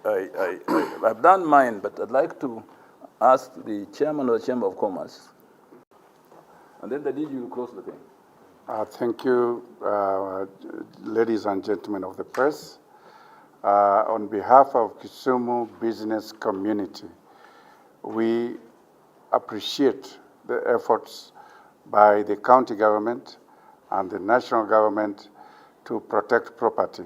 I've done mine, but I'd like to ask the chairman of the Chamber of Commerce, and then the DG will close the thing. Thank you, ladies and gentlemen of the press. On behalf of Kisumu business community, we appreciate the efforts by the county government and the national government to protect property.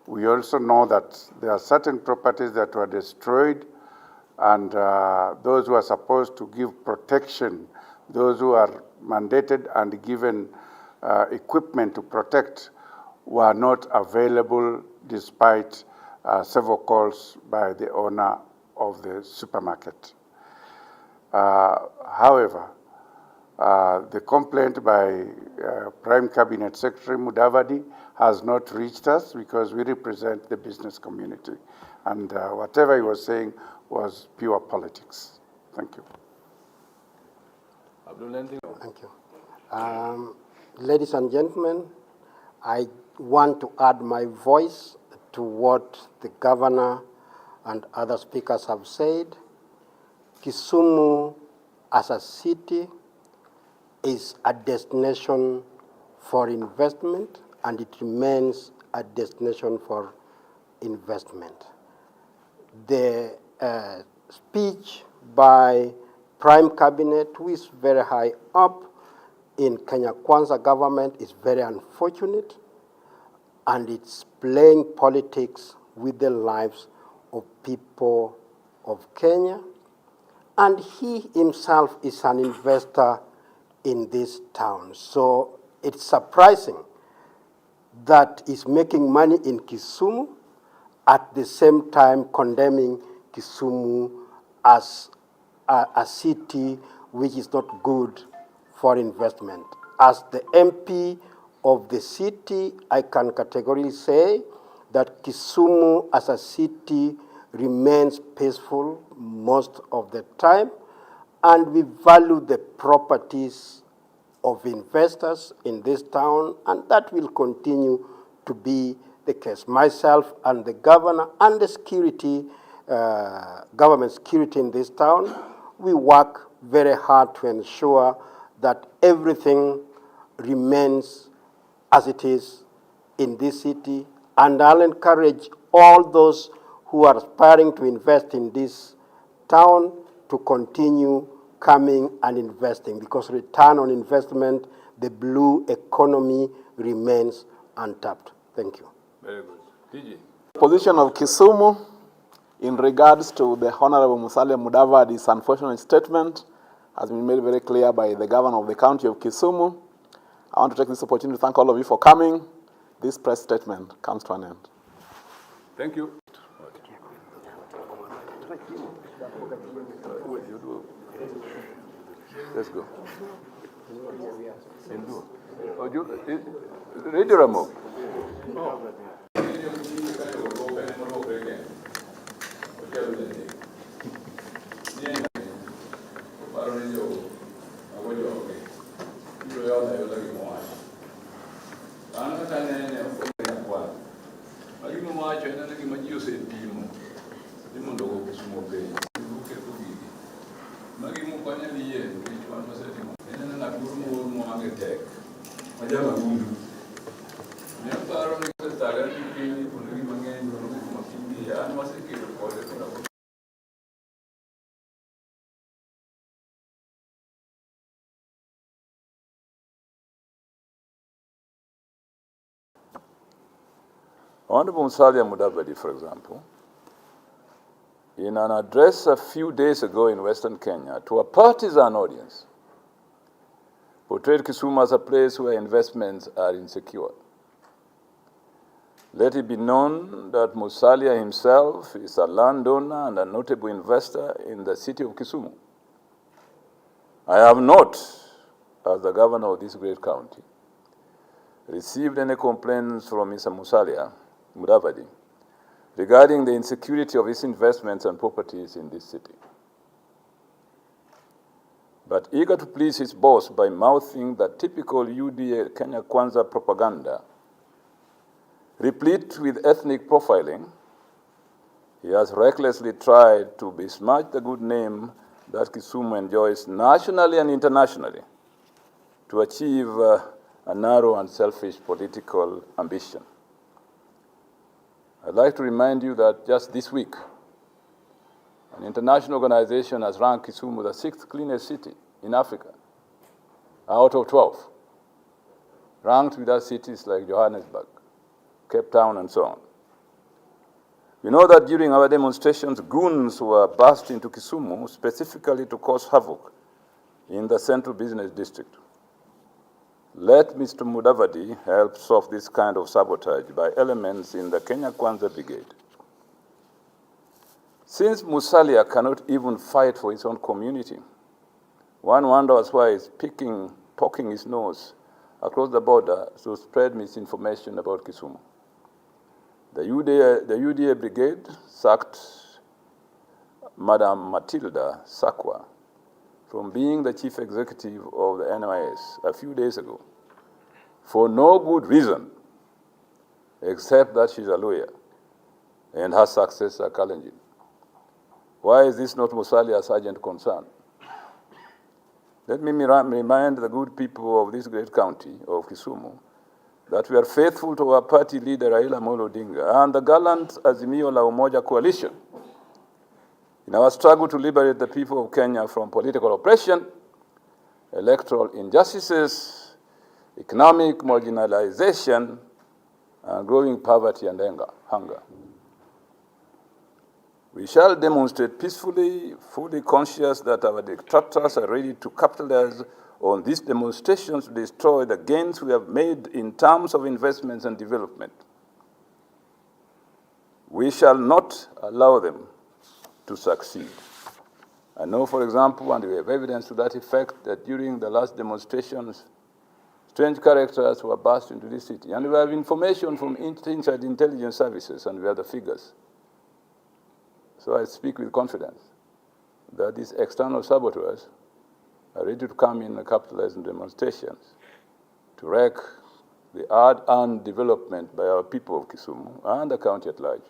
We also know that there are certain properties that were destroyed, and those who are supposed to give protection, those who are mandated and given equipment to protect, were not available despite several calls by the owner of the supermarket. However, the complaint by Prime Cabinet Secretary Mudavadi has not reached us because we represent the business community. And whatever he was saying was pure politics. Thank you. Thank you. Ladies and gentlemen, I want to add my voice to what the governor and other speakers have said. Kisumu as a city is a destination for investment, and it remains a destination for investment. The speech by Prime Cabinet, who is very high up in Kenya Kwanza government, is very unfortunate, and it's playing politics with the lives of people of Kenya. And he himself is an investor in this town. So it's surprising that he's making money in Kisumu, at the same time condemning Kisumu as a city which is not good for investment. As the MP of the city, I can categorically say that Kisumu as a city remains peaceful most of the time, and we value the properties of investors in this town, and that will continue to be the case. Myself and the governor and the security, government security in this town, we work very hard to ensure that everything remains as it is in this city, and I'll encourage all those who are aspiring to invest in this town to continue coming and investing, because return on investment, the blue economy remains untapped. Thank you. Very good. DG. Position of Kisumu in regards to the Honorable Musalia Mudavadi's unfortunate statement has been made very clear by the governor of the county of Kisumu. I want to take this opportunity to thank all of you for coming. This press statement comes to an end. Thank you. Let's go. Ready, Ramo? Honorable Musalia Mudavadi, for example, in an address a few days ago in Western Kenya to a partisan audience, portrayed Kisumu as a place where investments are insecure. Let it be known that Musalia himself is a landowner and a notable investor in the city of Kisumu. I have not, as the governor of this great county, received any complaints from Mr. Musalia Mudavadi regarding the insecurity of his investments and properties in this city. But eager to please his boss by mouthing the typical UDA Kenya Kwanza propaganda, replete with ethnic profiling, He has recklessly tried to besmirch the good name that Kisumu enjoys nationally and internationally to achieve a narrow and selfish political ambition. I'd like to remind you that just this week, an international organization has ranked Kisumu the 6th cleanest city in Africa, out of 12, ranked with other cities like Johannesburg, Cape Town, and so on. We know that during our demonstrations, goons were burst into Kisumu specifically to cause havoc in the central business district. Let Mr. Mudavadi help solve this kind of sabotage by elements in the Kenya Kwanza Brigade. Since Musalia cannot even fight for his own community, one wonders why he's poking his nose across the border to spread misinformation about Kisumu. The UDA Brigade sacked Madam Matilda Sakwa from being the chief executive of the NYS a few days ago for no good reason except that she's a lawyer and her successor challenging. Why is this not Musalia's urgent concern? Let me remind the good people of this great county of Kisumu that we are faithful to our party leader Raila Amolo Odinga and the gallant Azimio la Umoja coalition in our struggle to liberate the people of Kenya from political oppression, electoral injustices, economic marginalization, and growing poverty and hunger. We shall demonstrate peacefully, fully conscious that our detractors are ready to capitalize on these demonstrations to destroy the gains we have made in terms of investments and development. We shall not allow them to succeed. I know, for example, and we have evidence to that effect, that during the last demonstrations, strange characters were burst into this city. And we have information from inside intelligence services, and we have the figures. So I speak with confidence that these external saboteurs are ready to come in and capitalize on demonstrations to wreck the hard-earned development by our people of Kisumu and the county at large,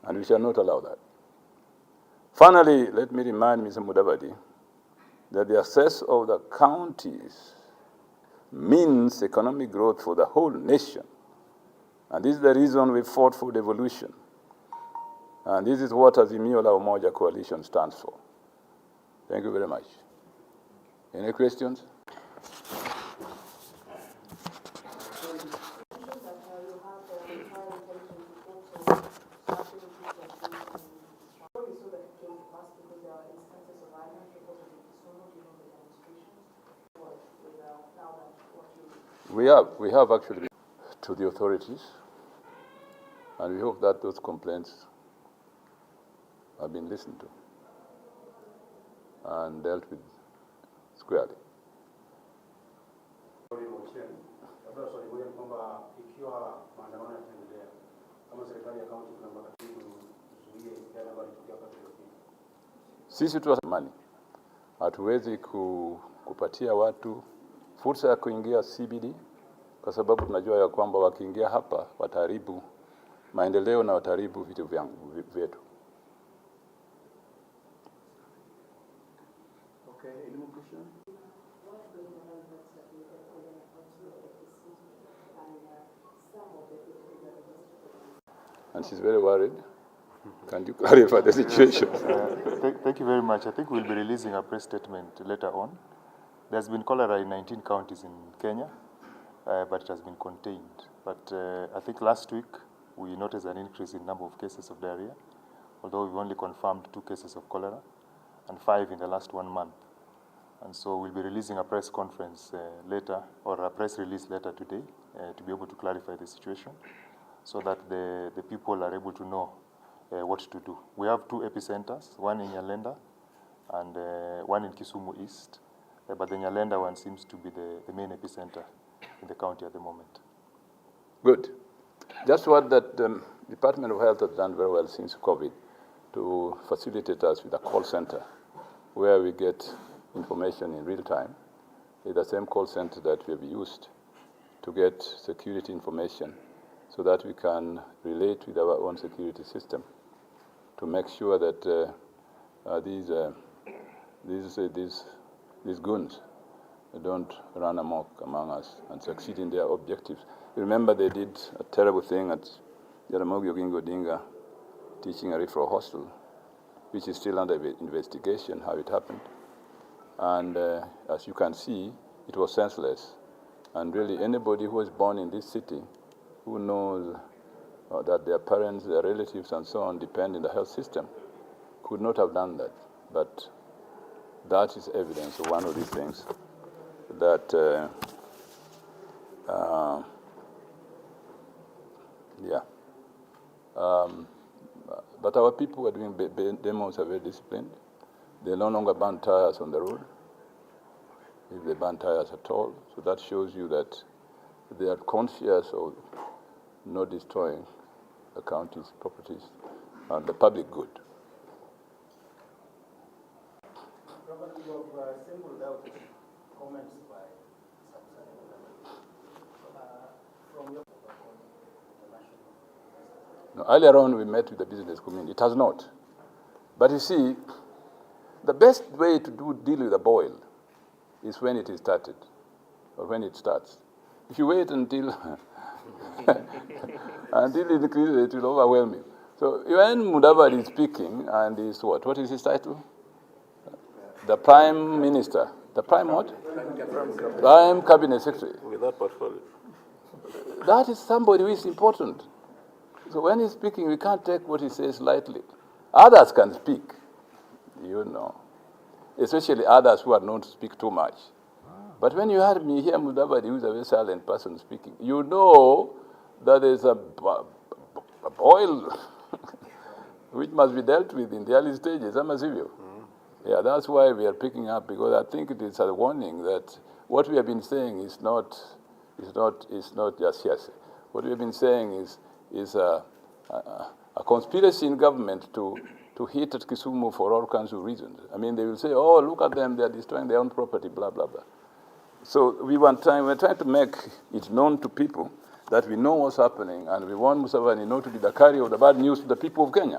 and we shall not allow that. Finally, let me remind Mr. Mudavadi that the success of the counties means economic growth for the whole nation, and this is the reason we fought for devolution, and this is what Azimio la Umoja coalition stands for. Thank you very much. Any questions? We have actually to the authorities, and we hope that those complaints have been listened to and dealt with squarely. Sisi tunatamani hatuwezi kupatia watu fursa ya kuingia CBD kwa sababu tunajua ya kwamba wakiingia hapa wataharibu maendeleo na wataharibu vitu vyetu. Okay, any more question? And she's very worried. Can you clarify the situation? Thank you very much. I think we'll be releasing a press statement later on. There's been cholera in 19 counties in Kenya, but it has been contained. But I think last week we noticed an increase in number of cases of diarrhea, although we've only confirmed 2 cases of cholera and 5 in the last 1 month. And so we'll be releasing a press conference later, or a press release later today, to be able to clarify the situation, so that the people are able to know what to do. We have 2 epicenters, one in Nyalenda and one in Kisumu East, but the Nyalenda one seems to be the main epicenter in the county at the moment. Good. Just what that Department of Health has done very well since COVID to facilitate us with a call center where we get information in real time. It's the same call center that we have used to get security information so that we can relate with our own security system to make sure that these goons don't run amok among us and succeed in their objectives. Remember, they did a terrible thing at Jaramogi Oginga Odinga, teaching a Refro hostel, which is still under investigation, how it happened. And as you can see, it was senseless. And really, anybody who was born in this city who knows that their parents, their relatives, and so on depend on the health system could not have done that. But that is evidence of one of these things that, but our people who are doing demos are very disciplined. They no longer burn tires on the road, if they burn tires at all. So that shows you that they are conscious of not destroying the county's properties and the public good. Robert, you have singled out comments by from your Now, earlier on, we met with the business community. It has not. But you see, the best way to deal with a boil is when it is started, or when it starts. If you wait until until it increases, it will overwhelm you. So when Mudavadi is speaking, and is what? What is his title? The Prime Minister. The Prime what? Prime Cabinet Secretary. With that portfolio. That is somebody who is important. So when he's speaking, we can't take what he says lightly. Others can speak, you know, especially others who are known to speak too much. But when you hear Mudavadi, who is a very silent person speaking, you know that there's a boil which must be dealt with in the early stages. I'm assuming you. Yeah, that's why we are picking up, because I think it is a warning that what we have been saying is not just hearsay. What we have been saying is a conspiracy in government to hit at Kisumu for all kinds of reasons. I mean, they will say, oh, look at them, they're destroying their own property, blah, blah, blah. So we're trying to make it known to people that we know what's happening, and we want Museveni not to be the carrier of the bad news to the people of Kenya.